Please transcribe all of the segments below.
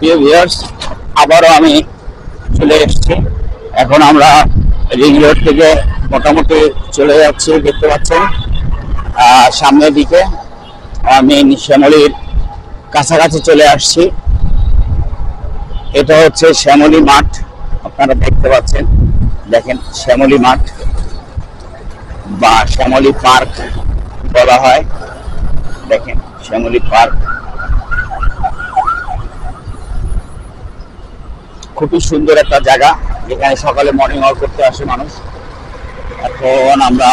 প্রিয় ভিউয়ার্স, আবারও আমি চলে এসেছি। এখন আমরা রিং রোড থেকে মোটামুটি চলে যাচ্ছি, দেখতে পাচ্ছেন সামনের দিকে। আমি শ্যামলীর কাছাকাছি চলে আসছি। এটা হচ্ছে শ্যামলী মাঠ, আপনারা দেখতে পাচ্ছেন। দেখেন, শ্যামলী মাঠ বা শ্যামলী পার্ক বলা হয়। দেখেন, শ্যামলী পার্ক খুবই সুন্দর একটা জায়গা, যেখানে সকালে মর্নিং ওয়াক করতে আসে মানুষ। এখন আমরা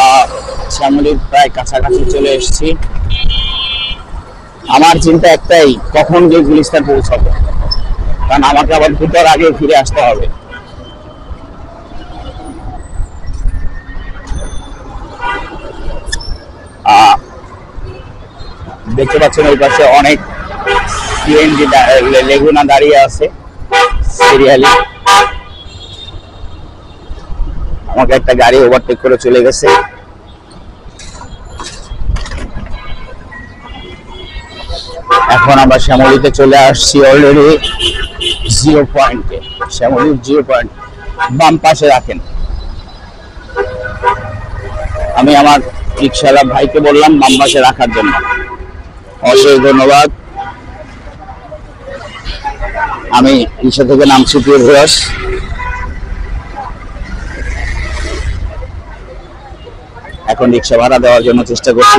শ্যামলীর প্রায় কাছাকাছি চলে এসেছি। আমার চিন্তা একটাই, কখন গিয়ে গুলিস্তান পৌঁছাবো, কারণ আমাকে আবার দুটোর আগে ফিরে আসতে হবে। দেখতে পাচ্ছেন ওই পাশে অনেক সিএনজি লেগুনা দাঁড়িয়ে আছে সিরিয়ালি। আমাকে একটা গাড়ি ওভারটেক করে চলে গেছে। এখন আমরা শ্যামলীতে চলে আসছি অলরেডি জিরো পয়েন্টে। শ্যামলীর জিরো পয়েন্ট বাম পাশে রাখেন। আমি আমার রিক্সাওয়ালা ভাইকে বললাম বাম পাশে রাখার জন্য, অসংখ্য ধন্যবাদ। আমি রিক্সা থেকে নামছি। প্রিয় ভিউয়ার্স, এখন রিক্সা ভাড়া দেওয়ার জন্য চেষ্টা করছি।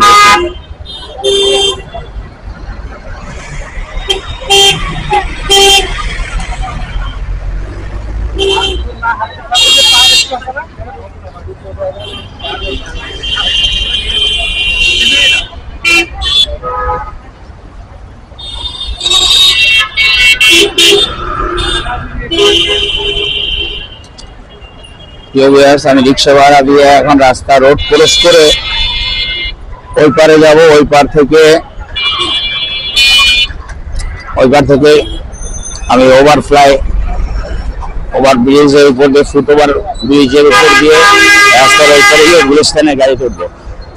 আমি রিক্সা ভাড়া দিয়ে এখন রাস্তা রোড ক্রস করে ওই পারে যাব। ওই পার থেকে আমি ওভার ব্রিজের উপর দিয়ে, ফুটওভার ব্রিজের উপর দিয়ে রাস্তার ওই পারে গিয়ে গুলিস্তানে গাড়ি তুলবো।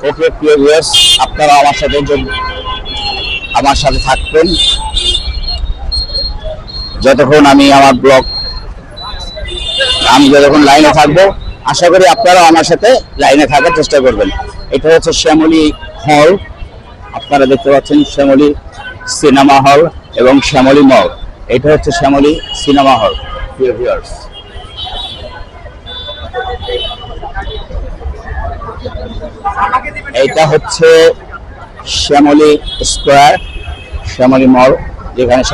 ওকে প্রিয় ভিউয়ার্স, আপনারা আমার সাথে থাকবেন যতক্ষণ আমি যতক্ষণ লাইনে থাকবো। আশা করি আপনারাও আমার সাথে লাইনে থাকার চেষ্টা করবেন। এটা হচ্ছে শ্যামলী হল, আপনারা দেখতে পাচ্ছেন শ্যামলী সিনেমা হল এবং শ্যামলী মল। এটা হচ্ছে শ্যামলী সিনেমা হল। প্রিয় ভিউয়ার্স, এইটা হচ্ছে শ্যামলী স্কোয়ার, শ্যামলী মল, যেখানে